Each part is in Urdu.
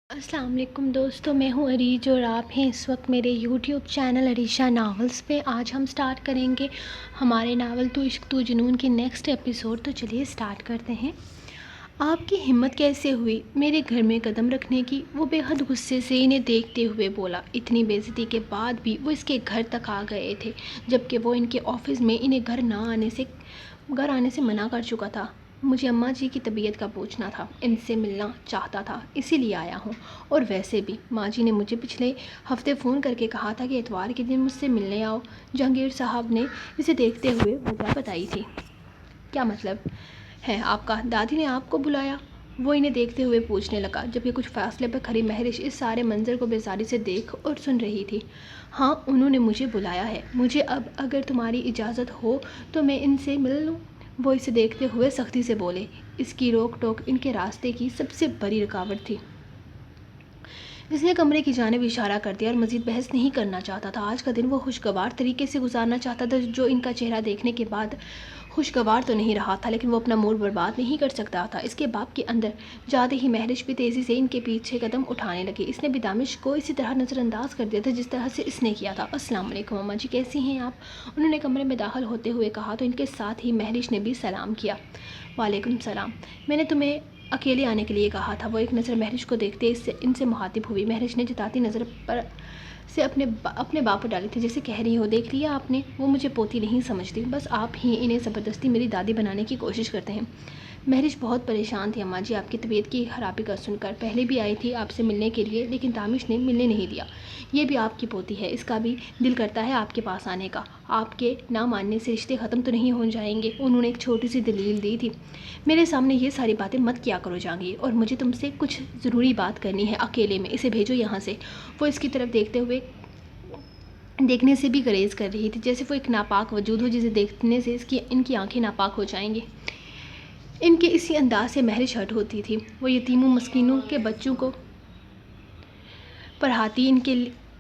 السلام علیکم دوستو، میں ہوں عریج اور آپ ہیں اس وقت میرے یوٹیوب چینل عریشہ ناولز پہ۔ آج ہم سٹارٹ کریں گے ہمارے ناول تو عشق تو جنون کی نیکسٹ ایپیسوڈ۔ تو چلیے سٹارٹ کرتے ہیں۔ آپ کی ہمت کیسے ہوئی میرے گھر میں قدم رکھنے کی؟ وہ بے حد غصے سے انہیں دیکھتے ہوئے بولا۔ اتنی بے عزتی کے بعد بھی وہ اس کے گھر تک آ گئے تھے، جبکہ وہ ان کے آفس میں انہیں گھر آنے سے منع کر چکا تھا۔ مجھے اماں جی کی طبیعت کا پوچھنا تھا، ان سے ملنا چاہتا تھا، اسی لیے آیا ہوں۔ اور ویسے بھی ماں جی نے مجھے پچھلے ہفتے فون کر کے کہا تھا کہ اتوار کے دن مجھ سے ملنے آؤ۔ جہانگیر صاحب نے اسے دیکھتے ہوئے وجہ بتائی تھی۔ کیا مطلب ہے آپ کا؟ دادی نے آپ کو بلایا؟ وہ انہیں دیکھتے ہوئے پوچھنے لگا، جبکہ کچھ فاصلے پر کھڑی مہرش اس سارے منظر کو بیزاری سے دیکھ اور سن رہی تھی۔ ہاں، انہوں نے مجھے بلایا ہے۔ مجھے اب اگر تمہاری اجازت ہو تو میں ان سے مل لوں؟ وہ اسے دیکھتے ہوئے سختی سے بولے۔ اس کی روک ٹوک ان کے راستے کی سب سے بڑی رکاوٹ تھی۔ اس نے کمرے کی جانب اشارہ کر دیا اور مزید بحث نہیں کرنا چاہتا تھا۔ آج کا دن وہ خوشگوار طریقے سے گزارنا چاہتا تھا، جو ان کا چہرہ دیکھنے کے بعد خوشگوار تو نہیں رہا تھا، لیکن وہ اپنا موڈ برباد نہیں کر سکتا تھا۔ اس کے باپ کے اندر جاتے ہی مہرش بھی تیزی سے ان کے پیچھے قدم اٹھانے لگی۔ اس نے بھی دانش کو اسی طرح نظر انداز کر دیا تھا جس طرح سے اس نے کیا تھا۔ السلام علیکم اماں جی، کیسی ہیں آپ؟ انہوں نے کمرے میں داخل ہوتے ہوئے کہا تو ان کے ساتھ ہی مہرش نے بھی سلام کیا۔ وعلیکم السلام، میں نے تمہیں اکیلے آنے کے لیے کہا تھا۔ وہ ایک نظر مہرش کو دیکھتے ان سے مخاطب ہوئی۔ مہرش نے جتاتی نظر سے اپنے باپ پر ڈالی تھی، جیسے کہہ رہی ہو، دیکھ لیا آپ نے؟ وہ مجھے پوتی نہیں سمجھتی، بس آپ ہی انہیں زبردستی میری دادی بنانے کی کوشش کرتے ہیں۔ مہرش بہت پریشان تھی اماں جی آپ کی طبیعت کی خرابی کا سن کر۔ پہلے بھی آئی تھی آپ سے ملنے کے لیے، لیکن دانش نے ملنے نہیں دیا۔ یہ بھی آپ کی پوتی ہے، اس کا بھی دل کرتا ہے آپ کے پاس آنے کا۔ آپ کے نہ ماننے سے رشتے ختم تو نہیں ہو جائیں گے؟ انہوں نے ایک چھوٹی سی دلیل دی تھی۔ میرے سامنے یہ ساری باتیں مت کیا کرو جہانگیر، اور مجھے تم سے کچھ ضروری بات کرنی ہے اکیلے میں۔ اسے بھیجو یہاں سے۔ وہ اس کی طرف دیکھنے سے بھی گریز کر رہی تھی، جیسے وہ ایک ناپاک وجود ہو جسے دیکھنے سے ان کی آنکھیں ناپاک ہو جائیں گی۔ ان کے اسی انداز سے مہرش ہرٹ ہوتی تھی۔ وہ یتیموں مسکینوں کے بچوں کو پڑھاتی، ان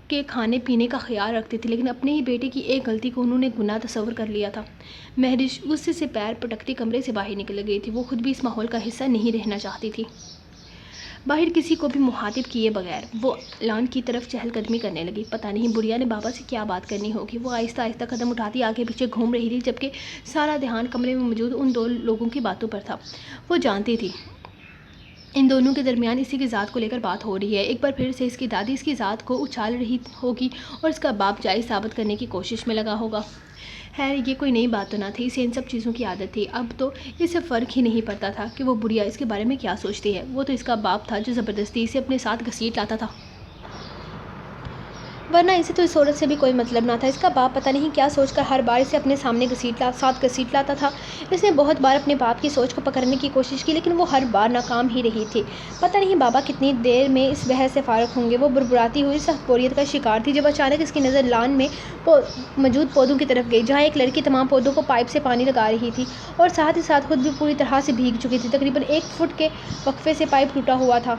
کے کھانے پینے کا خیال رکھتی تھی، لیکن اپنے ہی بیٹے کی ایک غلطی کو انہوں نے گناہ تصور کر لیا تھا۔ مہرش غصے سے پیر پٹکتی کمرے سے باہر نکل گئی تھی۔ وہ خود بھی اس ماحول کا حصہ نہیں رہنا چاہتی تھی۔ باہر کسی کو بھی مخاطب کیے بغیر وہ لان کی طرف چہل قدمی کرنے لگی۔ پتہ نہیں بڑھیا نے بابا سے کیا بات کرنی ہوگی۔ وہ آہستہ آہستہ قدم اٹھاتی آگے پیچھے گھوم رہی تھی، جبکہ سارا دھیان کمرے میں موجود ان دو لوگوں کی باتوں پر تھا۔ وہ جانتی تھی ان دونوں کے درمیان اسی کی ذات کو لے کر بات ہو رہی ہے۔ ایک بار پھر سے اس کی دادی اس کی ذات کو اچھال رہی ہوگی اور اس کا باپ جائز ثابت کرنے کی کوشش میں لگا ہوگا۔ خیر، یہ کوئی نئی بات تو نہ تھی، اسے ان سب چیزوں کی عادت تھی۔ اب تو اسے فرق ہی نہیں پڑتا تھا کہ وہ بڑھیا اس کے بارے میں کیا سوچتی ہے۔ وہ تو اس کا باپ تھا جو زبردستی اسے اپنے ساتھ گھسیٹ لاتا تھا، ورنہ اسے تو اس عورت سے بھی کوئی مطلب نہ تھا۔ اس کا باپ پتہ نہیں کیا سوچ کر ہر بار اسے اپنے سامنے ساتھ گھسیٹ لاتا تھا۔ اس نے بہت بار اپنے باپ کی سوچ کو پکڑنے کی کوشش کی، لیکن وہ ہر بار ناکام ہی رہی تھی۔ پتہ نہیں بابا کتنی دیر میں اس بحث سے فارغ ہوں گے۔ وہ بربراتی ہوئی سخت بوریت کا شکار تھی، جب اچانک اس کی نظر لان میں موجود پودوں کی طرف گئی، جہاں ایک لڑکی تمام پودوں کو پائپ سے پانی لگا رہی تھی اور ساتھ ہی ساتھ خود بھی پوری طرح سے بھیگ چکی تھی۔ تقریباً 1 فٹ کے وقفے سے پائپ ٹوٹا ہوا تھا۔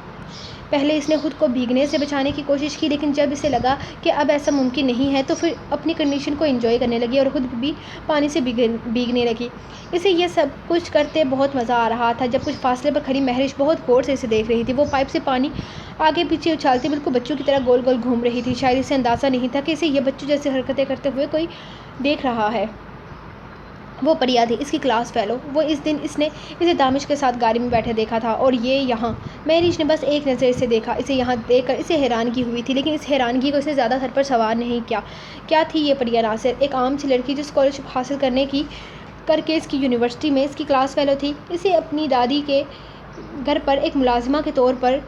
پہلے اس نے خود کو بھیگنے سے بچانے کی کوشش کی، لیکن جب اسے لگا کہ اب ایسا ممکن نہیں ہے تو پھر اپنی کنڈیشن کو انجوائے کرنے لگی اور خود بھی پانی سے بھیگنے لگی۔ اسے یہ سب کچھ کرتے بہت مزہ آ رہا تھا۔ جب کچھ فاصلے پر کھڑی مہرش بہت غور سے اسے دیکھ رہی تھی۔ وہ پائپ سے پانی آگے پیچھے اچھالتی بالکل بچوں کی طرح گول گول گھوم رہی تھی۔ شاید اسے اندازہ نہیں تھا کہ اسے یہ بچوں جیسی حرکتیں کرتے ہوئے کوئی دیکھ رہا ہے۔ وہ پریا تھی، اس کی کلاس فیلو۔ وہ اس دن اس نے اسے دانش کے ساتھ گاڑی میں بیٹھے دیکھا تھا، اور یہ یہاں۔ مہرش نے بس ایک نظر اسے دیکھا۔ اسے یہاں دیکھ کر اسے حیرانگی ہوئی تھی، لیکن اس حیرانگی کو اس نے زیادہ سر پر سوار نہیں کیا۔ کیا تھی یہ پریا ناصر؟ ایک عام سی لڑکی جو اسکالرشپ حاصل کر کے اس کی یونیورسٹی میں اس کی کلاس فیلو تھی۔ اسے اپنی دادی کے گھر پر ایک ملازمہ کے طور پر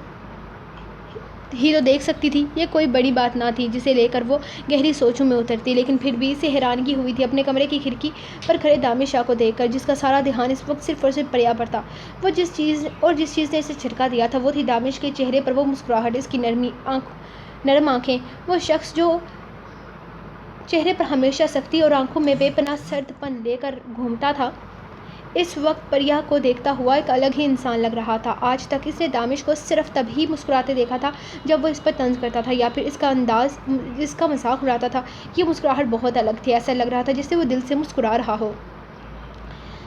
ہی تو دیکھ سکتی تھی۔ یہ کوئی بڑی بات نہ تھی جسے لے کر وہ گہری سوچوں میں اترتی، لیکن پھر بھی اسے حیرانگی ہوئی تھی اپنے کمرے کی کھڑکی پر کھڑے دانش شاہ کو دیکھ کر، جس کا سارا دھیان اس وقت صرف اور صرف پریا پر تھا۔ جس چیز نے اسے جھٹکا دیا تھا وہ تھی دانش کے چہرے پر وہ مسکراہٹ، اس کی نرم آنکھیں، وہ شخص جو چہرے پر ہمیشہ سختی اور آنکھوں میں بے پناہ سرد پن لے کر گھومتا تھا، اس وقت پریا کو دیکھتا ہوا ایک الگ ہی انسان لگ رہا تھا۔ آج تک اس نے دانش کو صرف تب ہی مسکراتے دیکھا تھا جب وہ اس پر طنز کرتا تھا یا پھر اس کا مذاق اڑاتا تھا۔ یہ مسکراہٹ بہت الگ تھی، ایسا لگ رہا تھا جیسے وہ دل سے مسکرا رہا ہو۔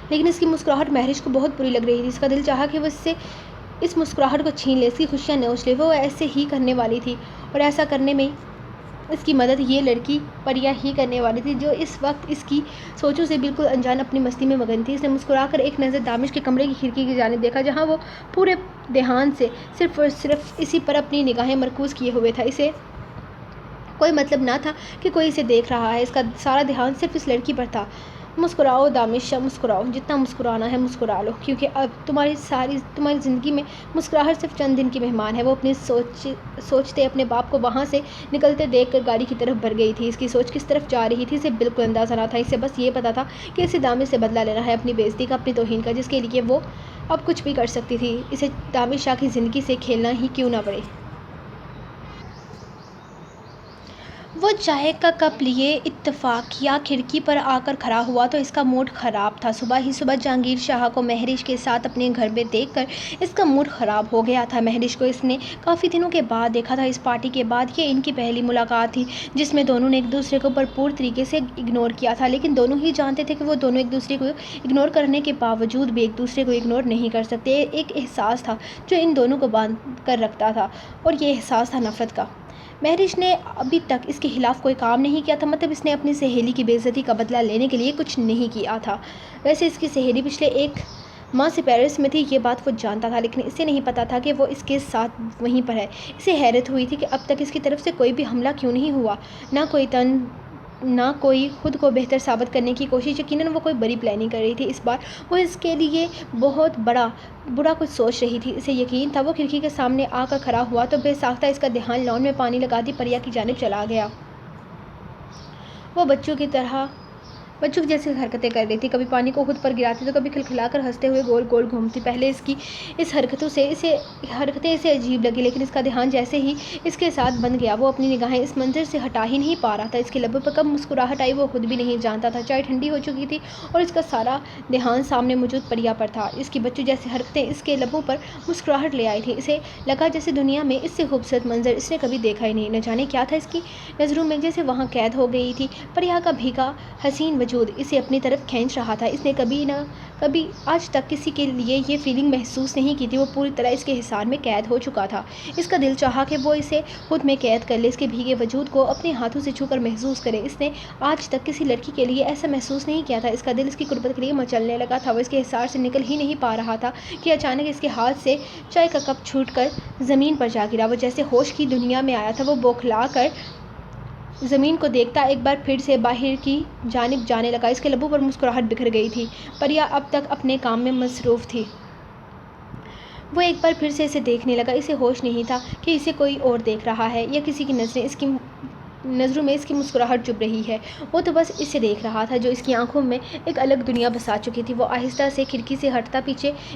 لیکن اس کی مسکراہٹ مہرش کو بہت بری لگ رہی تھی۔ اس کا دل چاہا کہ وہ اس سے اس مسکراہٹ کو چھین لے، اس کی خوشیاں نوچ لے۔ وہ ایسے ہی کرنے والی تھی، اور ایسا کرنے میں اس کی مدد یہ لڑکی پریا ہی کرنے والی تھی، جو اس وقت اس کی سوچوں سے بالکل انجان اپنی مستی میں مگن تھی۔ اس نے مسکرا کر ایک نظر دانش کے کمرے کی کھڑکی کی جانب دیکھا، جہاں وہ پورے دھیان سے صرف اور صرف اسی پر اپنی نگاہیں مرکوز کیے ہوئے تھا۔ اسے کوئی مطلب نہ تھا کہ کوئی اسے دیکھ رہا ہے، اس کا سارا دھیان صرف اس لڑکی پر تھا۔ مسکراؤ دانش، مسکراؤ، جتنا مسکرانا ہے مسکرا لو، کیونکہ اب تمہاری زندگی میں مسکراہٹ صرف چند دن کی مہمان ہے۔ وہ اپنی سوچتے اپنے باپ کو وہاں سے نکلتے دیکھ کر گاڑی کی طرف بڑھ گئی تھی۔ اس کی سوچ کس طرف جا رہی تھی اسے بالکل اندازہ نہ تھا، اسے بس یہ پتا تھا کہ اسے دانش سے بدلہ لینا ہے، اپنی بے عزتی کا، اپنی توہین کا، جس کے لیے وہ اب کچھ بھی کر سکتی تھی۔ اسے دانش شاہ کی زندگی سے کھیلنا ہی کیوں نہ پڑے۔ وہ چائے کا کپ لیے اتفاقیہ کھڑکی پر آ کر کھڑا ہوا تو اس کا موڈ خراب تھا۔ صبح ہی صبح جہانگیر شاہ کو مہرش کے ساتھ اپنے گھر میں دیکھ کر اس کا موڈ خراب ہو گیا تھا۔ مہرش کو اس نے کافی دنوں کے بعد دیکھا تھا۔ اس پارٹی کے بعد یہ ان کی پہلی ملاقات تھی، جس میں دونوں نے ایک دوسرے کو بھرپور طریقے سے اگنور کیا تھا، لیکن دونوں ہی جانتے تھے کہ وہ دونوں ایک دوسرے کو اگنور کرنے کے باوجود بھی ایک دوسرے کو اگنور نہیں کر سکتے۔ ایک احساس تھا جو ان دونوں کو باندھ کر رکھتا تھا، اور یہ احساس تھا نفرت کا۔ مہرش نے ابھی تک اس کے خلاف کوئی کام نہیں کیا تھا، مطلب اس نے اپنی سہیلی کی بے عزتی کا بدلہ لینے کے لیے کچھ نہیں کیا تھا۔ ویسے اس کی سہیلی پچھلے ایک ماہ سے پیرس میں تھی، یہ بات وہ جانتا تھا، لیکن اسے نہیں پتا تھا کہ وہ اس کے ساتھ وہیں پر ہے۔ اسے حیرت ہوئی تھی کہ اب تک اس کی طرف سے کوئی بھی حملہ کیوں نہیں ہوا، نہ کوئی خود کو بہتر ثابت کرنے کی کوشش۔ یقیناً وہ کوئی بڑی پلاننگ کر رہی تھی اس بار، وہ اس کے لیے بہت برا کچھ سوچ رہی تھی، اسے یقین تھا۔ وہ کھڑکی کے سامنے آ کر کھڑا ہوا تو بے ساختہ اس کا دھیان لان میں پانی لگاتی پریا کی جانب چلا گیا۔ وہ بچوں کی جیسی حرکتیں کر رہی تھی، کبھی پانی کو خود پر گراتی تو کبھی کھلکھلا کر ہنستے ہوئے گول گول گھومتی۔ پہلے اس کی اس حرکتیں اسے عجیب لگی، لیکن اس کا دھیان جیسے ہی اس کے ساتھ بندھ گیا، وہ اپنی نگاہیں اس منظر سے ہٹا ہی نہیں پا رہا تھا۔ اس کے لبوں پر کب مسکراہٹ آئی وہ خود بھی نہیں جانتا تھا۔ چائے ٹھنڈی ہو چکی تھی اور اس کا سارا دھیان سامنے موجود پریا پر تھا۔ اس کی بچوں جیسی حرکتیں اس کے لبوں پر مسکراہٹ لے آئی تھی۔ اسے لگا جیسے دنیا میں اس سے خوبصورت منظر اس نے کبھی دیکھا ہی نہیں۔ نہ جانے کیا تھا اس کی نظروں میں، جیسے وہاں قید ہو گئی تھی۔ پریا کا بھیگا حسین وجود اسے اپنی طرف کھینچ رہا تھا۔ اس نے کبھی آج تک کسی کے لیے یہ فیلنگ محسوس نہیں کی تھی۔ وہ پوری طرح اس کے حصار میں قید ہو چکا تھا۔ اس کا دل چاہا کہ وہ اسے خود میں قید کر لے، اس کے بھیگے وجود کو اپنے ہاتھوں سے چھو کر محسوس کرے۔ اس نے آج تک کسی لڑکی کے لیے ایسا محسوس نہیں کیا تھا۔ اس کا دل اس کی قربت کے لیے مچلنے لگا تھا۔ وہ اس کے حصار سے نکل ہی نہیں پا رہا تھا کہ اچانک اس کے ہاتھ سے چائے کا کپ چھوٹ کر زمین پر جا گرا۔ وہ جیسے ہوش کی دنیا میں آیا تھا۔ وہ بوکھلا کر زمین کو دیکھتا ایک بار پھر سے باہر کی جانب جانے لگا۔ اس کے لبوں پر مسکراہٹ بکھر گئی تھی۔ پریا اب تک اپنے کام میں مصروف تھی۔ وہ ایک بار پھر سے اسے دیکھنے لگا۔ اسے ہوش نہیں تھا کہ اسے کوئی اور دیکھ رہا ہے یا کسی کی نظروں میں اس کی مسکراہٹ چبھ رہی ہے۔ وہ تو بس اسے دیکھ رہا تھا جو اس کی آنکھوں میں ایک الگ دنیا بسا چکی تھی۔ وہ آہستہ سے کھڑکی سے ہٹتا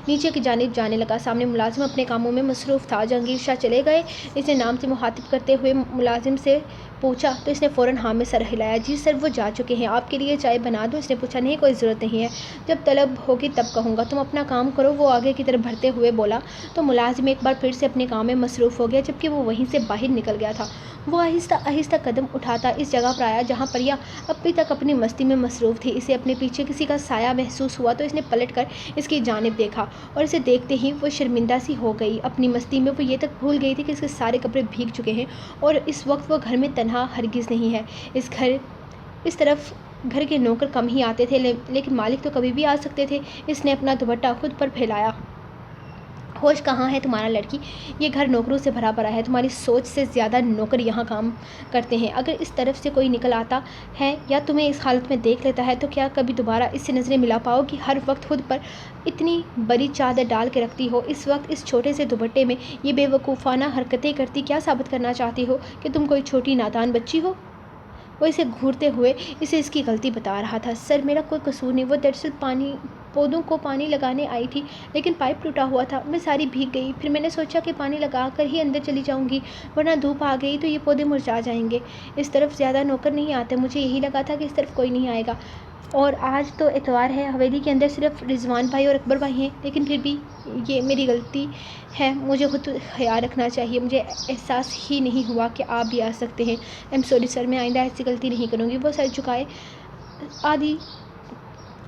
نیچے کی جانب جانے لگا۔ سامنے ملازم اپنے کاموں میں مصروف تھا۔ جہانگیر شاہ چلے گئے؟ اس نے نام سے مخاطب کرتے ہوئے ملازم سے پوچھا تو اس نے فوراً ہاں میں سر ہلایا۔ جی سر، وہ جا چکے ہیں۔ آپ کے لیے چائے بنا دوں؟ اس نے پوچھا۔ نہیں، کوئی ضرورت نہیں ہے، جب طلب ہوگی تب کہوں گا، تم اپنا کام کرو، وہ آگے کی طرف بڑھتے ہوئے بولا تو ملازم ایک بار پھر سے اپنے کام میں مصروف ہو گیا، جبکہ وہ وہیں سے باہر نکل گیا تھا۔ وہ آہستہ آہستہ قدم اٹھاتا اس جگہ پر آیا جہاں پریا ابھی تک اپنی مستی میں مصروف تھی۔ اسے اپنے پیچھے کسی کا سایہ محسوس ہوا تو اس نے پلٹ کر اس کی جانب دیکھا، اور اسے دیکھتے ہی وہ شرمندہ سی ہو گئی۔ اپنی مستی میں وہ یہ تک بھول گئی تھی کہ اس کے سارے کپڑے بھیگ چکے ہیں اور اس وقت وہ گھر میں تنہا ہرگز نہیں ہے۔ اس طرف گھر کے نوکر کم ہی آتے تھے، لیکن مالک تو کبھی بھی آ سکتے تھے۔ اس نے اپنا دوپٹہ خود پر پھیلایا۔ ہوش کہاں ہے تمہارا لڑکی؟ یہ گھر نوکروں سے بھرا پڑا ہے، تمہاری سوچ سے زیادہ نوکر یہاں کام کرتے ہیں۔ اگر اس طرف سے کوئی نکل آتا ہے یا تمہیں اس حالت میں دیکھ لیتا ہے تو کیا کبھی دوبارہ اس سے نظریں ملا پاؤ گی؟ ہر وقت خود پر اتنی بڑی چادر ڈال کے رکھتی ہو، اس وقت اس چھوٹے سے دوپٹے میں یہ بے وقوفانہ حرکتیں کرتی کیا ثابت کرنا چاہتی ہو؟ کہ تم کوئی چھوٹی نادان بچی ہو؟ وہ اسے گھورتے ہوئے اسے اس کی غلطی بتا رہا تھا۔ سر، میرا کوئی قصور نہیں، وہ دراصل پودوں کو پانی لگانے آئی تھی، لیکن پائپ ٹوٹا ہوا تھا، میں ساری بھیگ گئی، پھر میں نے سوچا کہ پانی لگا کر ہی اندر چلی جاؤں گی، ورنہ دھوپ آ گئی تو یہ پودے مرجھا جائیں گے۔ اس طرف زیادہ نوکر نہیں آتے، مجھے یہی لگا تھا کہ اس طرف کوئی نہیں آئے گا، اور آج تو اتوار ہے، حویلی کے اندر صرف رضوان بھائی اور اکبر بھائی ہیں، لیکن پھر بھی یہ میری غلطی ہے، مجھے خود خیال رکھنا چاہیے، مجھے احساس ہی نہیں ہوا کہ آپ بھی آ سکتے ہیں۔ سوری سر، میں آئندہ ایسی غلطی نہیں کروں گی۔ وہ سر جھکائے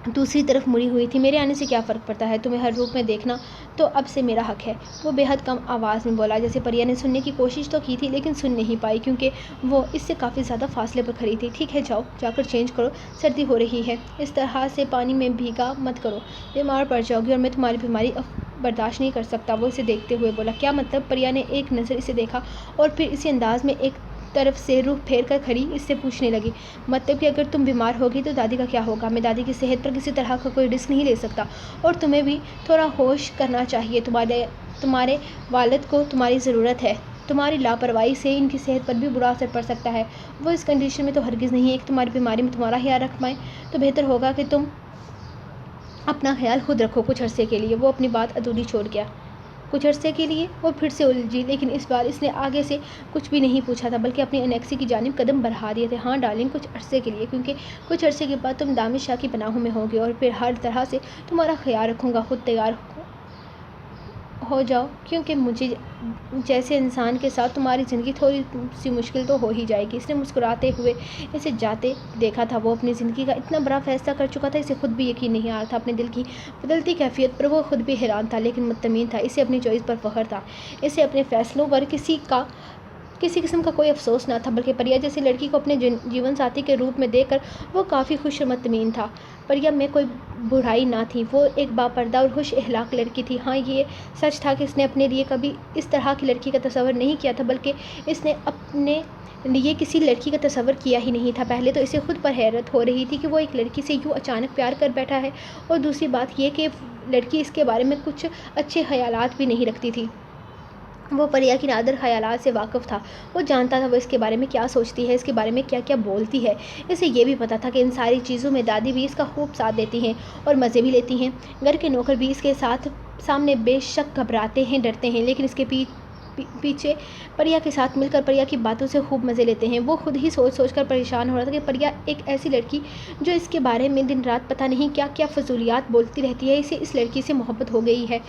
دوسری طرف مڑی ہوئی تھی۔ میرے آنے سے کیا فرق پڑتا ہے؟ تمہیں ہر روپ میں دیکھنا تو اب سے میرا حق ہے، وہ بے حد کم آواز میں بولا۔ جیسے پریا نے سننے کی کوشش تو کی تھی لیکن سن نہیں پائی کیونکہ وہ اس سے کافی زیادہ فاصلے پر کھڑی تھی۔ ٹھیک ہے، جاؤ، جا کر چینج کرو، سردی ہو رہی ہے، اس طرح سے پانی میں بھیگا مت کرو، بیمار پڑ جاؤ گی اور میں تمہاری بیماری برداشت نہیں کر سکتا۔ وہ اسے دیکھتے ہوئے بولا۔ کیا مطلب؟ پریا نے ایک نظر اسے دیکھا اور پھر اسی انداز میں ایک طرف سے رخ پھیر کر کھڑی اس سے پوچھنے لگی، مطلب کہ اگر تم بیمار ہوگی تو دادی کا کیا ہوگا؟ میں دادی کی صحت پر کسی طرح کا کوئی رسک نہیں لے سکتا، اور تمہیں بھی تھوڑا ہوش کرنا چاہیے۔ تمہارے والد کو تمہاری ضرورت ہے، تمہاری لاپرواہی سے ان کی صحت پر بھی برا اثر پڑ سکتا ہے۔ وہ اس کنڈیشن میں تو ہرگز نہیں ہے کہ تمہاری بیماری میں تمہارا خیال رکھ پائیں، تو بہتر ہوگا کہ تم اپنا خیال خود رکھو کچھ عرصے کے لیے۔ وہ اپنی بات ادھوری چھوڑ گیا۔ کچھ عرصے کے لیے؟ وہ پھر سے الجھی، لیکن اس بار اس نے آگے سے کچھ بھی نہیں پوچھا تھا بلکہ اپنی انیکسی کی جانب قدم بڑھا دیے تھے۔ ہاں ڈارلنگ، کچھ عرصے کے لیے، کیونکہ کچھ عرصے کے بعد تم دامد شاہ کی پناہوں میں ہوگے اور پھر ہر طرح سے تمہارا خیال رکھوں گا۔ خود تیار ہو جاؤ، کیونکہ مجھے جیسے انسان کے ساتھ تمہاری زندگی تھوڑی سی مشکل تو ہو ہی جائے گی۔ اس نے مسکراتے ہوئے اسے جاتے دیکھا تھا۔ وہ اپنی زندگی کا اتنا بڑا فیصلہ کر چکا تھا، اسے خود بھی یقین نہیں آ رہا تھا۔ اپنے دل کی بدلتی کیفیت پر وہ خود بھی حیران تھا لیکن مطمئن تھا۔ اسے اپنی چوائس پر فخر تھا، اسے اپنے فیصلوں پر کسی قسم کا کوئی افسوس نہ تھا، بلکہ پریا جیسی لڑکی کو اپنے جیون ساتھی کے روپ میں دیکھ کر وہ کافی خوش اور مطمئن تھا۔ پریا میں کوئی برائی نہ تھی، وہ ایک باپردہ اور خوش اخلاق لڑکی تھی۔ ہاں یہ سچ تھا کہ اس نے اپنے لیے کبھی اس طرح کی لڑکی کا تصور نہیں کیا تھا، بلکہ اس نے اپنے لیے کسی لڑکی کا تصور کیا ہی نہیں تھا۔ پہلے تو اسے خود پر حیرت ہو رہی تھی کہ وہ ایک لڑکی سے یوں اچانک پیار کر بیٹھا ہے، اور دوسری بات یہ کہ لڑکی اس کے بارے میں کچھ اچھے خیالات بھی نہیں رکھتی تھی۔ وہ پریا کی نادر خیالات سے واقف تھا، وہ جانتا تھا وہ اس کے بارے میں کیا سوچتی ہے، اس کے بارے میں کیا کیا بولتی ہے۔ اسے یہ بھی پتا تھا کہ ان ساری چیزوں میں دادی بھی اس کا خوب ساتھ دیتی ہیں اور مزے بھی لیتی ہیں۔ گھر کے نوکر بھی اس کے سامنے بے شک گھبراتے ہیں، ڈرتے ہیں، لیکن اس کے پیچھے پریا کے ساتھ مل کر پریا کی باتوں سے خوب مزے لیتے ہیں۔ وہ خود ہی سوچ سوچ کر پریشان ہو رہا تھا کہ پریا ایک ایسی لڑکی جو اس کے بارے میں دن رات پتہ نہیں کیا کیا فضولیات بولتی رہتی ہے، اسے اس لڑکی سے محبت ہو گئی ہے۔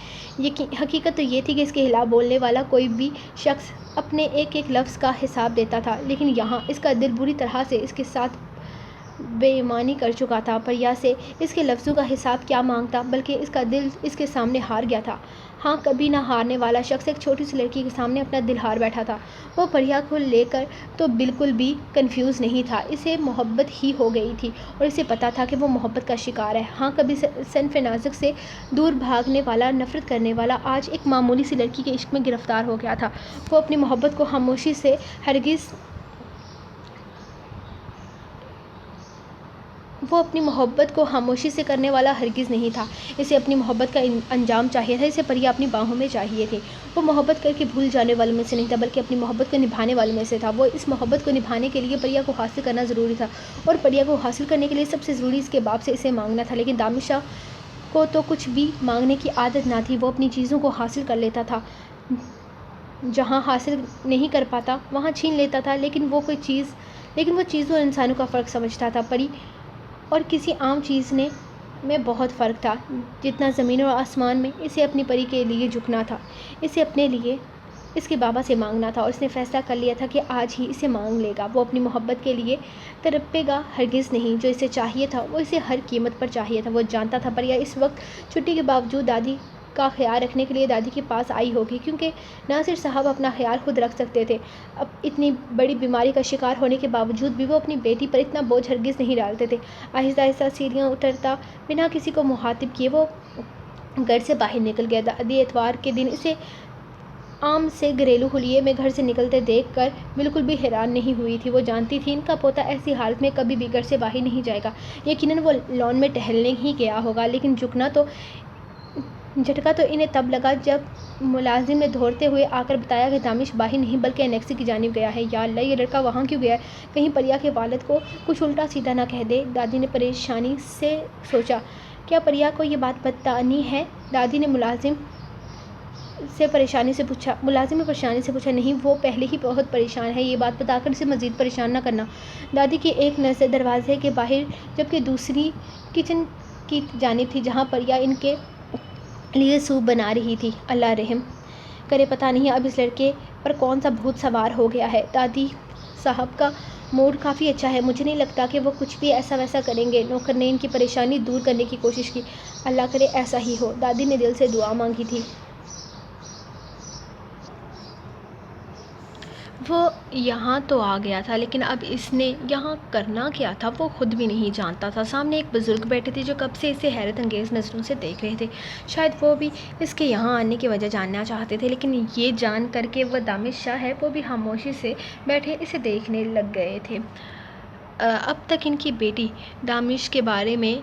حقیقت تو یہ تھی کہ اس کے خلاف بولنے والا کوئی بھی شخص اپنے ایک ایک لفظ کا حساب دیتا تھا، لیکن یہاں اس کا دل بری طرح سے اس کے ساتھ بے ایمانی کر چکا تھا۔ پریا سے اس کے لفظوں کا حساب کیا مانگتا، بلکہ اس کا دل اس کے سامنے ہار گیا تھا۔ ہاں، کبھی نہ ہارنے والا شخص ایک چھوٹی سی لڑکی کے سامنے اپنا دل ہار بیٹھا تھا۔ وہ پریا کو لے کر تو بالکل بھی کنفیوز نہیں تھا، اسے محبت ہی ہو گئی تھی اور اسے پتا تھا کہ وہ محبت کا شکار ہے۔ ہاں، کبھی صنف نازک سے دور بھاگنے والا، نفرت کرنے والا، آج ایک معمولی سی لڑکی کے عشق میں گرفتار ہو گیا تھا۔ وہ اپنی محبت کو خاموشی سے کرنے والا ہرگز نہیں تھا۔ اسے اپنی محبت کا انجام چاہیے تھا، اسے پریا اپنی باہوں میں چاہیے تھی۔ وہ محبت کر کے بھول جانے والوں میں سے نہیں تھا بلکہ اپنی محبت کو نبھانے والوں میں سے تھا۔ وہ اس محبت کو نبھانے کے لیے پریا کو حاصل کرنا ضروری تھا، اور پریا کو حاصل کرنے کے لیے سب سے ضروری اس کے باپ سے اسے مانگنا تھا۔ لیکن دامد شاہ کو تو کچھ بھی مانگنے کی عادت نہ تھی، وہ اپنی چیزوں کو حاصل کر لیتا تھا، جہاں حاصل نہیں کر پاتا وہاں چھین لیتا تھا، لیکن وہ چیزوں اور انسانوں کا فرق سمجھتا تھا۔ پری اور کسی عام چیز میں بہت فرق تھا، جتنا زمین اور آسمان میں۔ اسے اپنی پری کے لیے جھکنا تھا، اسے اپنے لیے اس کے بابا سے مانگنا تھا، اور اس نے فیصلہ کر لیا تھا کہ آج ہی اسے مانگ لے گا۔ وہ اپنی محبت کے لیے تڑپے گا ہرگز نہیں۔ جو اسے چاہیے تھا وہ اسے ہر قیمت پر چاہیے تھا۔ وہ جانتا تھا پریا اس وقت چھٹی کے باوجود دادی کا خیال رکھنے کے لیے دادی کے پاس آئی ہوگی، کیونکہ ناصر صاحب اپنا خیال خود رکھ سکتے تھے۔ اب اتنی بڑی بیماری کا شکار ہونے کے باوجود بھی وہ اپنی بیٹی پر اتنا بوجھ ہرگز نہیں ڈالتے تھے۔ آہستہ آہستہ سیڑھیاں اترتا بنا کسی کو مخاطب کیے وہ گھر سے باہر نکل گیا۔ دادی اتوار کے دن اسے عام سے گھریلو حلیے میں گھر سے نکلتے دیکھ کر بالکل بھی حیران نہیں ہوئی تھی۔ وہ جانتی تھی ان کا پوتا ایسی حالت میں کبھی بھی گھر سے باہر نہیں جائے گا۔ یقیناً وہ لان میں ٹہلنے ہی گیا ہوگا، لیکن جھٹکا تو انہیں تب لگا جب ملازم نے دوڑتے ہوئے آ کر بتایا کہ دامش باہر نہیں بلکہ انیکسی کی جانب گیا ہے۔ یا اللہ، یہ لڑکا وہاں کیوں گیا ہے؟ کہیں پریا کے والد کو کچھ الٹا سیدھا نہ کہہ دے۔ دادی نے پریشانی سے سوچا، کیا پریا کو یہ بات بتانی ہے؟ دادی نے ملازم نے پریشانی سے پوچھا۔ نہیں، وہ پہلے ہی بہت پریشان ہے، یہ بات بتا کر اسے مزید پریشان نہ کرنا۔ دادی کی ایک نظر دروازے کے باہر جبکہ دوسری کچن کی جانب تھی، جہاں پریا ان کے لیے سوپ بنا رہی تھی۔ اللہ رحم کرے، پتہ نہیں اب اس لڑکے پر کون سا بھوت سوار ہو گیا ہے۔ دادی صاحب کا موڈ کافی اچھا ہے، مجھے نہیں لگتا کہ وہ کچھ بھی ایسا ویسا کریں گے۔ نوکر نے ان کی پریشانی دور کرنے کی کوشش کی۔ اللہ کرے ایسا ہی ہو، دادی نے دل سے دعا مانگی تھی۔ وہ یہاں تو آ گیا تھا، لیکن اب اس نے یہاں کرنا کیا تھا وہ خود بھی نہیں جانتا تھا۔ سامنے ایک بزرگ بیٹھے تھے جو کب سے اسے حیرت انگیز نظروں سے دیکھ رہے تھے۔ شاید وہ بھی اس کے یہاں آنے کی وجہ جاننا چاہتے تھے، لیکن یہ جان کر کہ وہ دامش شاہ ہے، وہ بھی خاموشی سے بیٹھے اسے دیکھنے لگ گئے تھے۔ اب تک ان کی بیٹی دامش کے بارے میں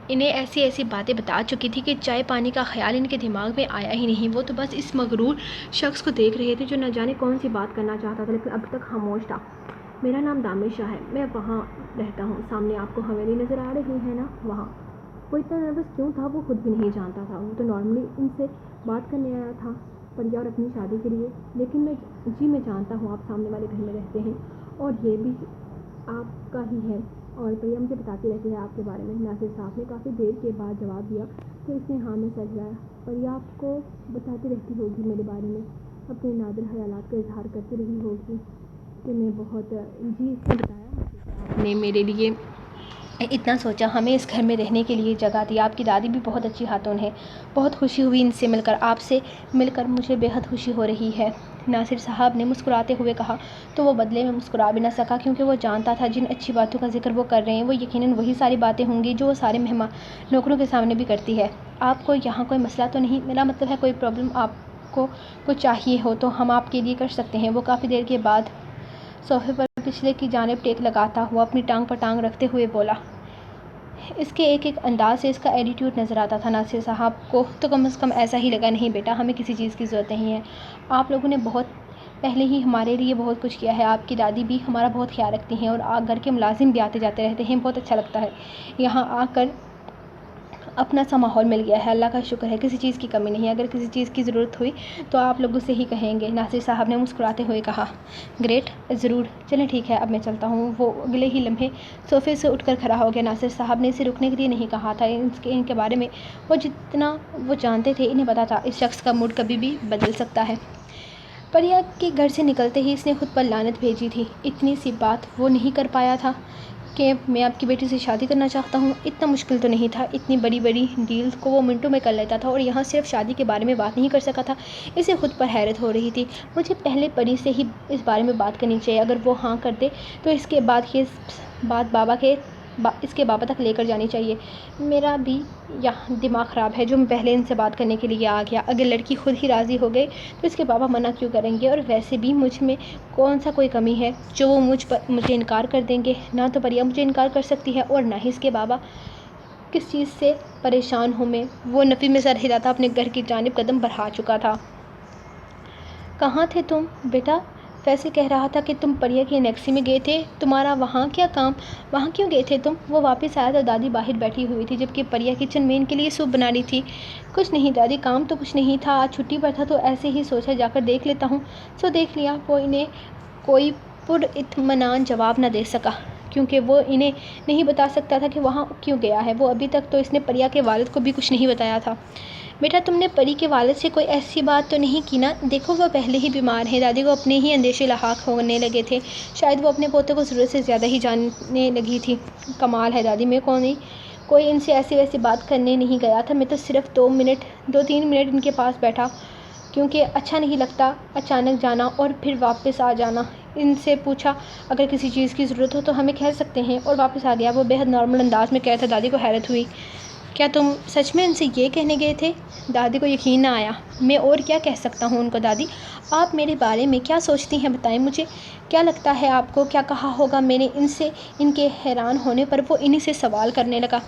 انہیں ایسی ایسی باتیں بتا چکی تھی کہ چائے پانی کا خیال ان کے دماغ میں آیا ہی نہیں۔ وہ تو بس اس مغرور شخص کو دیکھ رہے تھے جو نہ جانے کون سی بات کرنا چاہتا تھا، لیکن اب تک خاموش تھا۔ میرا نام دامش شاہ ہے، میں وہاں رہتا ہوں، سامنے آپ کو حویلی نظر آ رہی ہے نا، وہاں۔ وہ اتنا نروس کیوں تھا وہ خود بھی نہیں جانتا تھا۔ وہ تو نارملی ان سے بات کرنے آیا تھا پریا اور اپنی شادی کے لیے، لیکن میں جانتا ہوں آپ سامنے والے گھر میں رہتے ہیں اور یہ بھی آپ کا ہی ہے، اور پریا مجھے بتاتی رہتی ہے آپ کے بارے میں۔ ناصر صاحب نے کافی دیر کے بعد جواب دیا تو اس نے ہاں میں سر ہلایا۔ پریا آپ کو بتاتی رہتی ہوگی میرے بارے میں، اپنے نادر خیالات کا اظہار کرتی رہی ہوگی کہ میں بہت جی اس نے بتایا آپ نے میرے لیے اتنا سوچا، ہمیں اس گھر میں رہنے کے لیے جگہ دی۔ آپ کی دادی بھی بہت اچھی خاتون ہے، بہت خوشی ہوئی ان سے مل کر، آپ سے مل کر مجھے بے حد خوشی ہو رہی ہے، ناصر صاحب نے مسکراتے ہوئے کہا۔ تو وہ بدلے میں مسکرا بھی نہ سکا، کیونکہ وہ جانتا تھا جن اچھی باتوں کا ذکر وہ کر رہے ہیں وہ یقیناً وہی ساری باتیں ہوں گی جو وہ سارے نوکروں کے سامنے بھی کرتی ہے۔ آپ کو یہاں کوئی مسئلہ تو نہیں؟ میرا مطلب ہے کوئی پرابلم؟ آپ کو کچھ چاہیے ہو تو ہم آپ کے لیے کر سکتے ہیں۔ وہ کافی دیر کے بعد صوفے پر پچھلے کی جانب ٹیک لگاتا ہوا اپنی ٹانگ پر ٹانگ رکھتے ہوئے بولا۔ اس کے ایک ایک انداز سے اس کا ایٹیٹیوڈ نظر آتا تھا۔ ناصر صاحب کو تو کم از کم ایسا ہی لگا، نہیں بیٹا ہمیں کسی چیز کی ضرورت نہیں ہے، آپ لوگوں نے بہت پہلے ہی ہمارے لیے بہت کچھ کیا ہے، آپ کی دادی بھی ہمارا بہت خیال رکھتی ہیں اور گھر کے ملازم بھی آتے جاتے رہتے ہیں، بہت اچھا لگتا ہے یہاں آ کر، اپنا سا ماحول مل گیا ہے، اللہ کا شکر ہے، کسی چیز کی کمی نہیں ہے، اگر کسی چیز کی ضرورت ہوئی تو آپ لوگوں سے ہی کہیں گے، ناصر صاحب نے مسکراتے ہوئے کہا۔ گریٹ، ضرور، چلیں ٹھیک ہے اب میں چلتا ہوں۔ وہ اگلے ہی لمحے صوفے سے اٹھ کر کھڑا ہو گیا۔ ناصر صاحب نے اسے رکنے کے لیے نہیں کہا تھا، ان کے بارے میں وہ جتنا وہ جانتے تھے انہیں پتا تھا اس شخص کا موڈ کبھی بھی بدل سکتا ہے۔ پریا کے گھر سے نکلتے ہی اس نے خود پر لعنت بھیجی تھی، اتنی سی بات وہ نہیں کر پایا تھا کہ میں آپ کی بیٹی سے شادی کرنا چاہتا ہوں، اتنا مشکل تو نہیں تھا، اتنی بڑی بڑی ڈیلز کو وہ منٹوں میں کر لیتا تھا، اور یہاں صرف شادی کے بارے میں بات نہیں کر سکا تھا۔ اسے خود پر حیرت ہو رہی تھی۔ مجھے پہلے پری سے ہی اس بارے میں بات کرنی چاہیے، اگر وہ ہاں کر دے تو اس کے بعد یہ بات اس کے بابا تک لے کر جانی چاہیے۔ میرا بھی یہاں دماغ خراب ہے جو میں پہلے ان سے بات کرنے کے لیے آ گیا، اگر لڑکی خود ہی راضی ہو گئی تو اس کے بابا منع کیوں کریں گے، اور ویسے بھی مجھ میں کون سا کوئی کمی ہے جو وہ مجھے انکار کر دیں گے، نہ تو پریا مجھے انکار کر سکتی ہے اور نہ ہی اس کے بابا۔ کس چیز سے پریشان ہوں میں؟ وہ نفی میں سر ہلاتا اپنے گھر کی جانب قدم بڑھا چکا تھا۔ کہاں تھے تم بیٹا؟ فیصل کہہ رہا تھا کہ تم پریا کی انیکسی میں گئے تھے، تمہارا وہاں کیا کام؟ وہاں کیوں گئے تھے تم؟ وہ واپس آیا تو دادی باہر بیٹھی ہوئی تھی، جبکہ پریا کچن میں ان کے لیے سوپ بنا رہی تھی۔ کچھ نہیں دادی، کام تو کچھ نہیں تھا، آج چھٹی پر تھا تو ایسے ہی سوچا جا کر دیکھ لیتا ہوں، سو دیکھ لیا۔ وہ انہیں کوئی پراطمینان جواب نہ دے سکا، کیونکہ وہ انہیں نہیں بتا سکتا تھا کہ وہاں کیوں گیا ہے۔ وہ ابھی تک تو اس نے پریا کے والد کو بھی کچھ نہیں بتایا تھا۔ بیٹا تم نے پری کے والد سے کوئی ایسی بات تو نہیں کی نا؟ دیکھو وہ پہلے ہی بیمار ہیں، دادی کو اپنے ہی اندیشے لاحق ہونے لگے تھے، شاید وہ اپنے پوتے کو ضرورت سے زیادہ ہی جاننے لگی تھی۔ کمال ہے دادی، میں کوئی ان سے ایسی ویسی بات کرنے نہیں گیا تھا، میں تو صرف 2-3 منٹ ان کے پاس بیٹھا، کیونکہ اچھا نہیں لگتا اچانک جانا اور پھر واپس آ جانا۔ ان سے پوچھا اگر کسی چیز کی ضرورت ہو تو ہمیں کہہ سکتے ہیں، اور واپس آ گیا۔ وہ بے حد نارمل انداز میں کہتا، دادی کو حیرت ہوئی۔ کیا تم سچ میں ان سے یہ کہنے گئے تھے؟ دادی کو یقین نہ آیا۔ میں اور کیا کہہ سکتا ہوں ان کو دادی؟ آپ میرے بارے میں کیا سوچتی ہیں بتائیں مجھے، کیا لگتا ہے آپ کو کیا کہا ہوگا میں نے ان سے؟ ان کے حیران ہونے پر وہ انہی سے سوال کرنے لگا۔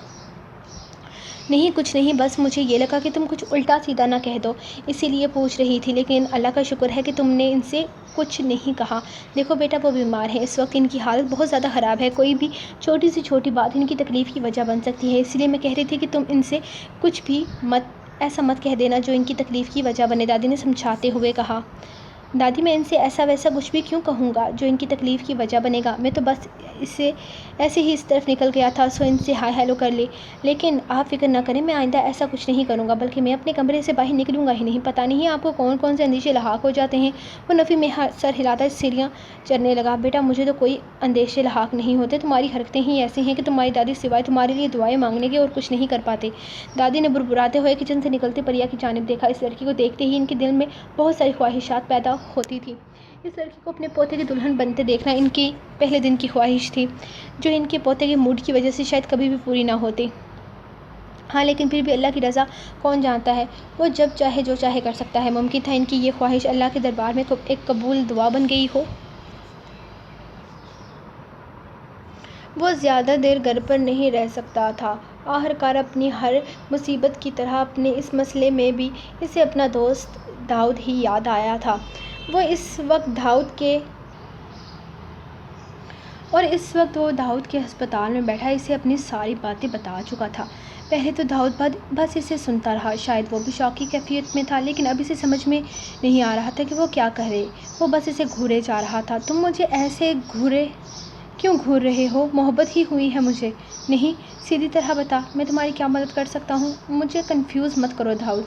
نہیں کچھ نہیں، بس مجھے یہ لگا کہ تم کچھ الٹا سیدھا نہ کہہ دو، اسی لیے پوچھ رہی تھی، لیکن اللہ کا شکر ہے کہ تم نے ان سے کچھ نہیں کہا۔ دیکھو بیٹا وہ بیمار ہیں، اس وقت ان کی حالت بہت زیادہ خراب ہے، کوئی بھی چھوٹی سے چھوٹی بات ان کی تکلیف کی وجہ بن سکتی ہے، اسی لیے میں کہہ رہی تھی کہ تم ان سے کچھ بھی ایسا مت کہہ دینا جو ان کی تکلیف کی وجہ بنے، دادی نے سمجھاتے ہوئے کہا۔ دادی میں ان سے ایسا ویسا کچھ بھی کیوں کہوں گا جو ان کی تکلیف کی وجہ بنے گا، میں تو بس اسے ایسے ہی اس طرف نکل گیا تھا، سو ان سے ہائی ہیلو کر لی۔ لیکن آپ فکر نہ کریں، میں آئندہ ایسا کچھ نہیں کروں گا، بلکہ میں اپنے کمرے سے باہر نکلوں گا ہی نہیں۔ پتہ نہیں آپ کو کون کون سے اندیشے لاحق ہو جاتے ہیں۔ وہ نفی میں سر ہلاتا سیڑھیاں چڑھنے لگا۔ بیٹا مجھے تو کوئی اندیشے لاحق نہیں ہوتے، تمہاری حرکتیں ہی ایسی ہیں کہ تمہاری دادی سوائے تمہارے لیے دعائیں مانگنے کے اور کچھ نہیں کر پاتے۔ دادی نے بربراتے ہوئے کچن سے نکلتی پریا کی جانب دیکھا۔ اس لڑکی کو دیکھتے ہی ان کے دل میں بہت ساری خواہشات پیدا ہوتی تھیں۔ اس لڑکی کو اپنے پوتے کی دلہن بنتے دیکھنا ان کی پہلے دن کی خواہش تھی، جو ان کے پوتے کے موڈ کی وجہ سے شاید کبھی بھی پوری نہ ہوتی۔ ہاں لیکن پھر بھی اللہ کی رضا کون جانتا ہے، وہ جب چاہے جو چاہے کر سکتا ہے۔ ممکن تھا ان کی یہ خواہش اللہ کے دربار میں ایک قبول دعا بن گئی ہو۔ وہ زیادہ دیر گھر پر نہیں رہ سکتا تھا۔ آخرکار اپنی ہر مصیبت کی طرح اپنے اس مسئلے میں بھی اسے اپنا دوست داؤد ہی یاد آیا تھا۔ وہ اس وقت وہ داؤد کے ہسپتال میں بیٹھا اسے اپنی ساری باتیں بتا چکا تھا۔ پہلے تو داؤد بس اسے سنتا رہا، شاید وہ بھی شوق کی کیفیت میں تھا، لیکن اب اسے سمجھ میں نہیں آ رہا تھا کہ وہ کیا کہے۔ وہ بس اسے گھورے جا رہا تھا۔ تم مجھے ایسے کیوں گھور رہے ہو؟ محبت ہی ہوئی ہے مجھے۔ نہیں، سیدھی طرح بتا، میں تمہاری کیا مدد کر سکتا ہوں؟ مجھے کنفیوز مت کرو، داؤد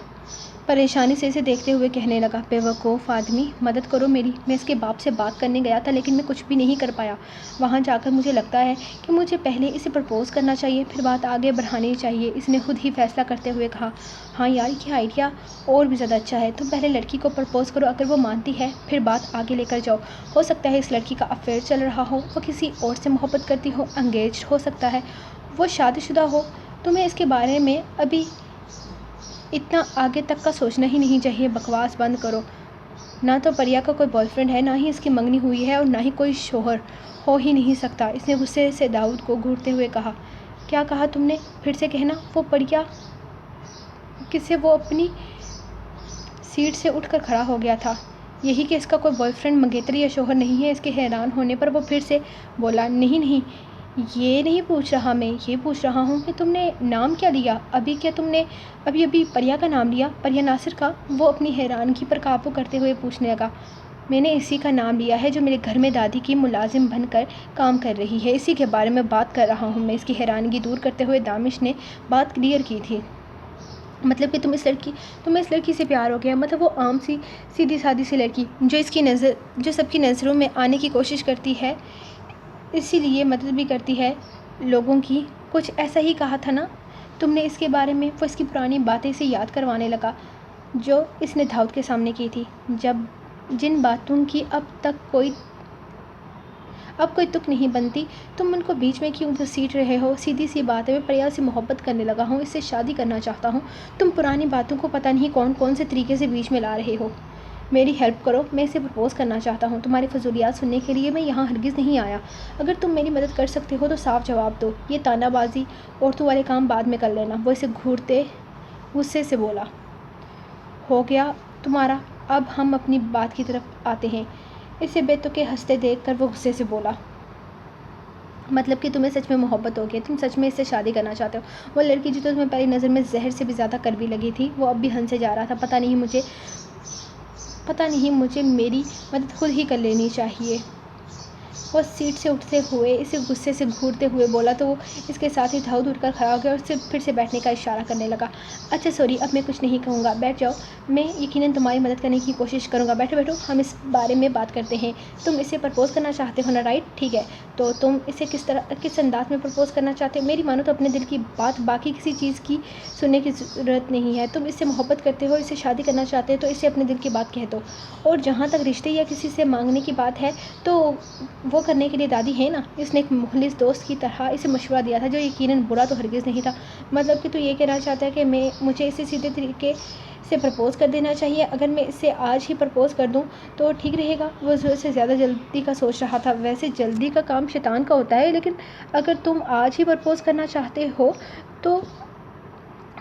پریشانی سے اسے دیکھتے ہوئے کہنے لگا۔ بے وقوف آدمی، مدد کرو میری۔ میں اس کے باپ سے بات کرنے گیا تھا لیکن میں کچھ بھی نہیں کر پایا۔ وہاں جا کر مجھے لگتا ہے کہ مجھے پہلے اسے پرپوز کرنا چاہیے، پھر بات آگے بڑھانی چاہیے۔ اس نے خود ہی فیصلہ کرتے ہوئے کہا۔ ہاں یار، یہ آئیڈیا اور بھی زیادہ اچھا ہے۔ تم پہلے لڑکی کو پرپوز کرو، اگر وہ مانتی ہے پھر بات آگے لے کر جاؤ۔ ہو سکتا ہے اس لڑکی کا افیئر چل رہا ہو، وہ کسی اور سے محبت کرتی ہو، انگیجڈ ہو سکتا ہے، وہ شادی شدہ ہو۔ تمہیں اس کے بارے میں ابھی اتنا آگے تک کا سوچنا ہی نہیں چاہیے۔ بکواس بند کرو۔ نہ تو پریا کا کوئی بوائے فرینڈ ہے، نہ ہی اس کی منگنی ہوئی ہے، اور نہ ہی کوئی شوہر ہو ہی نہیں سکتا۔ اس نے غصے سے داؤد کو گھورتے ہوئے کہا۔ کیا کہا تم نے؟ پھر سے کہنا۔ وہ پریا کسے؟ وہ اپنی سیٹ سے اٹھ کر کھڑا ہو گیا تھا۔ یہی کہ اس کا کوئی بوائے فرینڈ، منگیتر یا شوہر نہیں ہے۔ اس کے حیران ہونے پر وہ پھر سے بولا۔ نہیں، یہ نہیں پوچھ رہا میں، یہ پوچھ رہا ہوں کہ تم نے نام کیا لیا ابھی؟ کیا تم نے ابھی پریا کا نام لیا؟ پریا ناصر کا؟ وہ اپنی حیرانگی پر قابو کرتے ہوئے پوچھنے لگا۔ میں نے اسی کا نام لیا ہے جو میرے گھر میں دادی کی ملازم بن کر کام کر رہی ہے، اسی کے بارے میں بات کر رہا ہوں میں۔ اس کی حیرانگی دور کرتے ہوئے دانش نے بات کلیئر کی تھی۔ مطلب کہ تمہیں اس لڑکی سے پیار ہو گیا؟ مطلب وہ عام سی سیدھی سادی سی لڑکی جو سب کی نظروں میں آنے کی کوشش کرتی ہے، اسی لیے مدد بھی کرتی ہے لوگوں کی، کچھ ایسا ہی کہا تھا نا تم نے اس کے بارے میں؟ وہ اس کی پرانی باتیں اسے یاد کروانے لگا جو اس نے داؤد کے سامنے کی تھی، جن باتوں کی اب کوئی تک نہیں بنتی۔ تم ان کو بیچ میں کیوں گھسیٹ رہے ہو؟ سیدھی سی بات ہے، میں پریا سے محبت کرنے لگا ہوں، اس سے شادی کرنا چاہتا ہوں۔ تم پرانی باتوں کو پتہ نہیں کون سے طریقے سے بیچ میں لا رہے ہو۔ میری ہیلپ کرو، میں اسے پرپوز کرنا چاہتا ہوں۔ تمہاری فضولیات سننے کے لیے میں یہاں ہرگز نہیں آیا۔ اگر تم میری مدد کر سکتے ہو تو صاف جواب دو، یہ طعنہ بازی عورتوں والے کام بعد میں کر لینا۔ وہ اسے گھورتے غصے سے بولا۔ ہو گیا تمہارا، اب ہم اپنی بات کی طرف آتے ہیں۔ اسے بے تکے ہنستے دیکھ کر وہ غصے سے بولا۔ مطلب کہ تمہیں سچ میں محبت ہو گئی، تم سچ میں اس سے شادی کرنا چاہتے ہو؟ وہ لڑکی جو تمہیں پہلی نظر میں زہر سے بھی زیادہ کڑوی لگی تھی، وہ اب بھی ہنسے جا رہا تھا۔ پتہ نہیں مجھے میری مدد خود ہی کر لینی چاہیے۔ وہ سیٹ سے اٹھتے ہوئے اسے غصے سے گھورتے ہوئے بولا تو اس کے ساتھ ہی داؤد اٹھ کر کھڑا ہو گیا اور اسے پھر سے بیٹھنے کا اشارہ کرنے لگا۔ اچھا سوری، اب میں کچھ نہیں کہوں گا، بیٹھ جاؤ۔ میں یقیناً تمہاری مدد کرنے کی کوشش کروں گا۔ بیٹھو، ہم اس بارے میں بات کرتے ہیں۔ تم اسے پرپوز کرنا چاہتے ہو نا، رائٹ؟ ٹھیک ہے، تو تم اسے کس انداز میں پرپوز کرنا چاہتے ہو؟ میری مانو تو اپنے دل کی بات، باقی کسی چیز کی سننے کی ضرورت نہیں ہے۔ تم اس سے محبت کرتے ہو، اس سے شادی کرنا چاہتے ہو تو اسے اپنے دل کی بات کہہ دو۔ اور جہاں تک رشتے یا کسی سے مانگنے کی بات ہے تو وہ کرنے کے لیے دادی ہے نا۔ اس نے ایک مخلص دوست کی طرح اسے مشورہ دیا تھا جو یقیناً برا تو ہرگز نہیں تھا۔ مطلب کہ تو یہ کہنا چاہتا ہے کہ مجھے اسے سیدھے طریقے سے پرپوز کر دینا چاہیے؟ اگر میں اسے آج ہی پرپوز کر دوں تو ٹھیک رہے گا؟ وہ ضرورت سے زیادہ جلدی کا سوچ رہا تھا۔ ویسے جلدی کا کام شیطان کا ہوتا ہے، لیکن اگر تم آج ہی پرپوز کرنا چاہتے ہو تو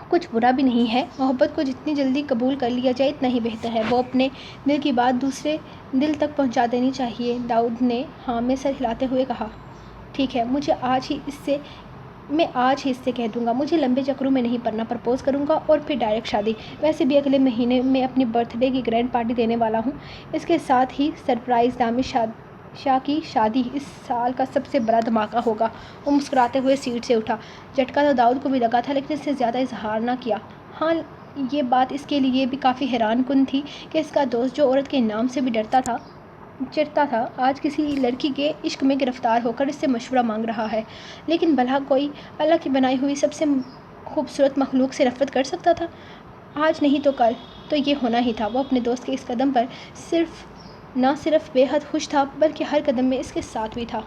کچھ برا بھی نہیں ہے۔ محبت کو جتنی جلدی قبول کر لیا جائے اتنا ہی بہتر ہے۔ وہ اپنے دل کی بات دوسرے دل تک پہنچا دینی چاہیے۔ داؤد نے ہاں میں سر ہلاتے ہوئے کہا۔ ٹھیک ہے، میں آج ہی اس سے کہہ دوں گا۔ مجھے لمبے چکروں میں نہیں پڑنا، پرپوز کروں گا اور پھر ڈائریکٹ شادی۔ ویسے بھی اگلے مہینے میں اپنی برتھ ڈے کی گرینڈ پارٹی دینے والا ہوں، اس کے ساتھ ہی سرپرائز شاہ کی شادی اس سال کا سب سے بڑا دھماکہ ہوگا۔ وہ مسکراتے ہوئے سیٹ سے اٹھا۔ جھٹکا تو داؤد کو بھی لگا تھا لیکن اس نے زیادہ اظہار نہ کیا۔ ہاں، یہ بات اس کے لیے بھی کافی حیران کن تھی کہ اس کا دوست جو عورت کے نام سے بھی چڑھتا تھا آج کسی لڑکی کے عشق میں گرفتار ہو کر اس سے مشورہ مانگ رہا ہے۔ لیکن بھلا کوئی اللہ کی بنائی ہوئی سب سے خوبصورت مخلوق سے نفرت کر سکتا تھا؟ آج نہیں تو کل تو یہ ہونا ہی تھا۔ وہ اپنے دوست کے اس قدم پر نہ صرف بے حد خوش تھا بلکہ ہر قدم میں اس کے ساتھ بھی تھا۔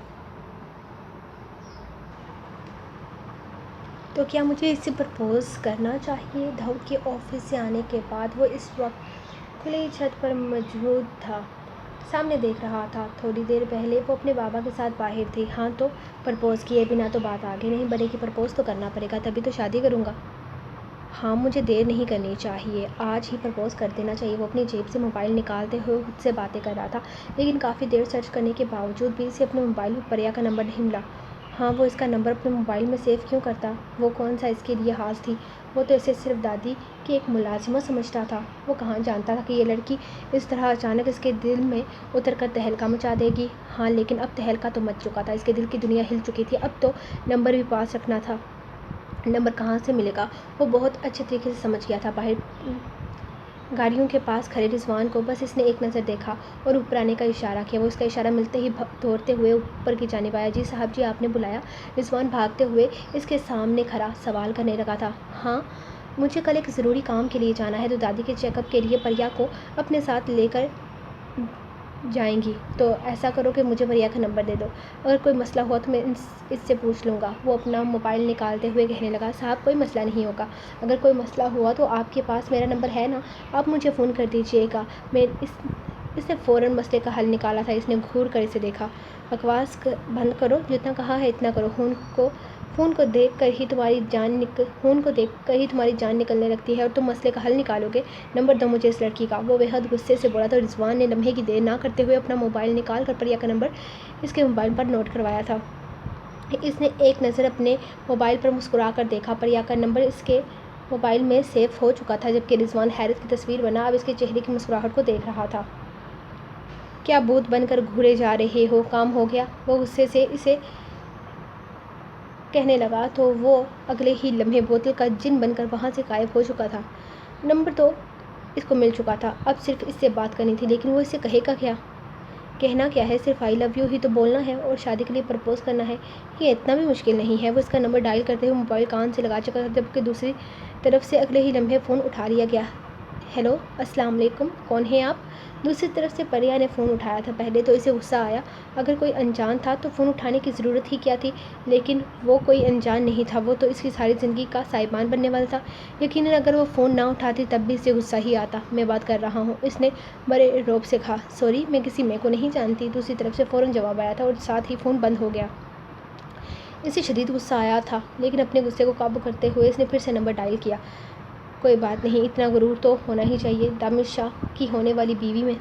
تو کیا مجھے اسے پرپوز کرنا چاہیے؟ داؤد کے آفس سے آنے کے بعد وہ اس وقت کھلی چھت پر موجود تھا، سامنے دیکھ رہا تھا۔ تھوڑی دیر پہلے وہ اپنے بابا کے ساتھ باہر تھے۔ ہاں تو پرپوز کیے بنا تو بات آگے نہیں بڑھے گی، پرپوز تو کرنا پڑے گا تبھی تو شادی کروں گا۔ ہاں، مجھے دیر نہیں کرنی چاہیے، آج ہی پرپوز کر دینا چاہیے۔ وہ اپنی جیب سے موبائل نکالتے ہوئے خود سے باتیں کر رہا تھا، لیکن کافی دیر سرچ کرنے کے باوجود بھی اسے اپنے موبائل میں پریا کا نمبر نہیں ملا۔ ہاں، وہ اس کا نمبر اپنے موبائل میں سیو کیوں کرتا؟ وہ کون سا اس کے لیے خاص تھی؟ وہ تو اسے صرف دادی کی ایک ملازمہ سمجھتا تھا۔ وہ کہاں جانتا تھا کہ یہ لڑکی اس طرح اچانک اس کے دل میں اتر کر تہلکہ مچا دے گی۔ ہاں، لیکن اب تہلکہ تو مچ چکا تھا، اس کے دل کی دنیا ہل چکی تھی۔ اب تو نمبر بھی پاس رکھنا تھا۔ نمبر کہاں سے ملے گا؟ وہ بہت اچھے طریقے سے سمجھ گیا تھا۔ باہر گاڑیوں کے پاس کھڑے رضوان کو بس اس نے ایک نظر دیکھا اور اوپر آنے کا اشارہ کیا۔ وہ اس کا اشارہ ملتے ہی دوڑتے ہوئے اوپر کی جانب آیا۔ جی صاحب جی، آپ نے بلایا؟ رضوان بھاگتے ہوئے اس کے سامنے کھڑا سوال کرنے لگا تھا۔ ہاں، مجھے کل ایک ضروری کام کے لیے جانا ہے تو دادی کے چیک اپ کے لیے پریا کو اپنے ساتھ لے کر جائیں گی، تو ایسا کرو کہ مجھے پریا کا نمبر دے دو، اگر کوئی مسئلہ ہوا تو میں اس سے پوچھ لوں گا۔ وہ اپنا موبائل نکالتے ہوئے کہنے لگا، صاحب کوئی مسئلہ نہیں ہوگا، اگر کوئی مسئلہ ہوا تو آپ کے پاس میرا نمبر ہے نا، آپ مجھے فون کر دیجیے گا۔ اس نے فوراً مسئلے کا حل نکالا تھا۔ اس نے گھور کر اسے دیکھا۔ بکواس بند کرو، جتنا کہا ہے اتنا کرو۔ فون کو دیکھ کر ہی تمہاری جان نکلنے لگتی ہے اور تم مسئلے کا حل نکالو گے۔ نمبر دو مجھے اس لڑکی کا۔ وہ بے حد غصے سے بولا تو رضوان نے لمحے کی دیر نہ کرتے ہوئے اپنا موبائل نکال کر پریا کا نمبر اس کے موبائل پر نوٹ کروایا تھا۔ اس نے ایک نظر اپنے موبائل پر مسکرا کر دیکھا۔ پریا کا نمبر اس کے موبائل میں سیو ہو چکا تھا، جبکہ رضوان حیرت کی تصویر بنا اب اس کے چہرے کی مسکراہٹ کو دیکھ رہا تھا۔ کیا بھوت بن کر گھورے جا رہے ہو؟ کام ہو گیا؟ وہ غصے سے اسے کہنے لگا تو وہ اگلے ہی لمحے بوتل کا جن بن کر وہاں سے غائب ہو چکا تھا۔ نمبر تو اس کو مل چکا تھا، اب صرف اس سے بات کرنی تھی، لیکن وہ اسے کہے گا کیا؟ کہنا کیا ہے؟ صرف آئی لو یو ہی تو بولنا ہے اور شادی کے لیے پرپوز کرنا ہے، یہ اتنا بھی مشکل نہیں ہے۔ وہ اس کا نمبر ڈائل کرتے ہوئے موبائل کان سے لگا چکا تھا، جبکہ دوسری طرف سے اگلے ہی لمحے فون اٹھا لیا گیا۔ ہیلو، السلام علیکم، کون ہیں آپ؟ دوسری طرف سے پریا نے فون اٹھایا تھا۔ پہلے تو اسے غصہ آیا، اگر کوئی انجان تھا تو فون اٹھانے کی ضرورت ہی کیا تھی، لیکن وہ کوئی انجان نہیں تھا، وہ تو اس کی ساری زندگی کا سائبان بننے والا تھا۔ یقیناً اگر وہ فون نہ اٹھاتی تب بھی اسے غصہ ہی آتا۔ میں بات کر رہا ہوں، اس نے بڑے رعب سے کہا۔ سوری، میں کسی میں کو نہیں جانتی، دوسری طرف سے فوراً جواب آیا تھا اور ساتھ ہی فون بند ہو گیا۔ اسے شدید غصہ آیا تھا، لیکن اپنے غصے کو قابو کرتے ہوئے اس نے پھر سے نمبر ڈائل کیا۔ کوئی بات نہیں، اتنا غرور تو ہونا ہی چاہیے دامد شاہ کی ہونے والی بیوی میں۔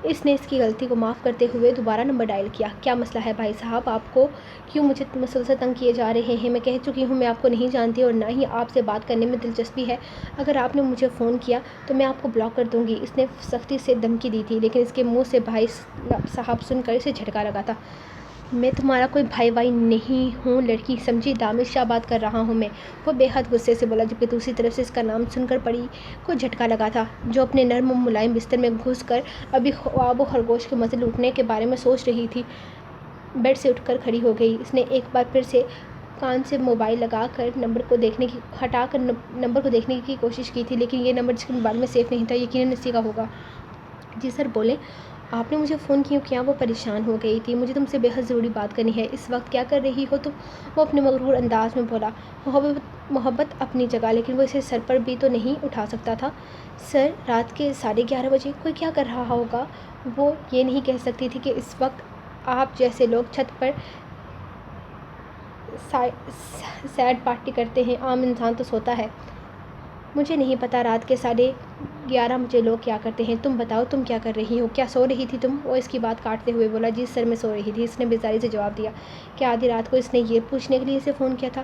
اس نے اس کی غلطی کو معاف کرتے ہوئے دوبارہ نمبر ڈائل کیا۔ کیا مسئلہ ہے بھائی صاحب؟ آپ کو کیوں مجھے مسلسل تنگ کیے جا رہے ہیں؟ میں کہہ چکی ہوں میں آپ کو نہیں جانتی اور نہ ہی آپ سے بات کرنے میں دلچسپی ہے۔ اگر آپ نے مجھے فون کیا تو میں آپ کو بلاک کر دوں گی۔ اس نے سختی سے دھمکی دی تھی، لیکن اس کے منہ سے بھائی صاحب سن کر اسے جھٹکا لگا تھا۔ میں تمہارا کوئی بھائی وائی نہیں ہوں لڑکی سمجھی، دامد شاہ بات کر رہا ہوں میں، وہ بے حد غصے سے بولا، جبکہ دوسری طرف سے اس کا نام سن کر پری کو جھٹکا لگا تھا، جو اپنے نرم و ملائم بستر میں گھس کر ابھی خواب و خرگوش کے مزے لوٹنے کے بارے میں سوچ رہی تھی۔ بیڈ سے اٹھ کر کھڑی ہو گئی۔ اس نے ایک بار پھر سے کان سے موبائل ہٹا کر نمبر کو دیکھنے کی کوشش کی تھی، لیکن یہ نمبر جس کے موبائل میں سیو نہیں تھا یقیناً اسی کا ہوگا۔ جی سر، بولیں، آپ نے مجھے فون کیوں کیا؟ وہ پریشان ہو گئی تھی۔ مجھے تم سے بے حد ضروری بات کرنی ہے۔ اس وقت کیا کر رہی ہو تم؟ وہ اپنے مغرور انداز میں بولا۔ محبت اپنی جگہ، لیکن وہ اسے سر پر بھی تو نہیں اٹھا سکتا تھا۔ سر، رات کے 11:30 بجے کوئی کیا کر رہا ہوگا؟ وہ یہ نہیں کہہ سکتی تھی کہ اس وقت آپ جیسے لوگ چھت پر سیڈ پارٹی کرتے ہیں، عام انسان تو سوتا ہے۔ مجھے نہیں پتا رات کے 11:30 بجے لوگ کیا کرتے ہیں، تم بتاؤ تم کیا کر رہی ہو؟ کیا سو رہی تھی تم؟ وہ اس کی بات کاٹتے ہوئے بولا۔ جی سر، میں سو رہی تھی، اس نے بیزاری سے جواب دیا۔ کیا آدھی رات کو اس نے یہ پوچھنے کے لیے اسے فون کیا تھا؟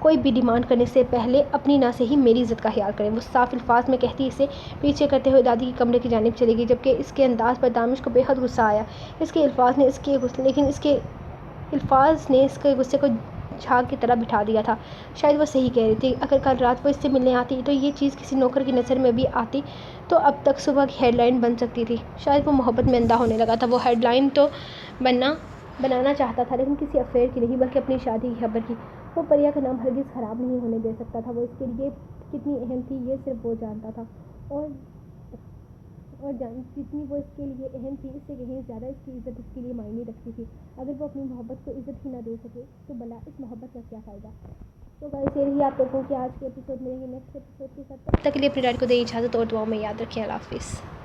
کوئی بھی ڈیمانڈ کرنے سے پہلے اپنی نہ سے ہی میری عزت کا خیال کریں۔ وہ صاف الفاظ میں کہتی اسے پیچھے کرتے ہوئے دادی کے کمرے کی جانب چلی گئی، جبکہ اس کے انداز پر دانش کو بے حد غصہ آیا۔ اس کے الفاظ نے اس کے غصے کو جھاگ کی طرح بٹھا دیا تھا۔ شاید وہ صحیح کہہ رہی تھی۔ اگر کل رات وہ اس سے ملنے آتی تو یہ چیز کسی نوکر کی نظر میں بھی آتی تو اب تک صبح کی ہیڈ لائن بن سکتی تھی۔ شاید وہ محبت میں اندھا ہونے لگا تھا۔ وہ ہیڈ لائن تو بنانا چاہتا تھا، لیکن کسی افیئر کی نہیں بلکہ اپنی شادی کی خبر کی۔ وہ پریا کا نام ہرگز خراب نہیں ہونے دے سکتا تھا۔ وہ اس کے لیے کتنی اہم تھی یہ صرف وہ جانتا تھا، اور جتنی وہ اس کے لیے اہم تھی اس سے کہیں زیادہ اس کی عزت اس کے لیے معنی رکھتی تھی۔ اگر وہ اپنی محبت کو عزت ہی نہ دے سکے تو بھلا اس محبت کا کیا فائدہ۔ تو گائز یہ رہی آپ لوگوں کی آج کے ایپیسوڈ میں، نیکسٹ ایپیسوڈ کے ساتھ، تب تک کے لیے اپنی ڈیڈی کو دیں اجازت اور دعاؤں میں یاد رکھیں۔ اللہ حافظ۔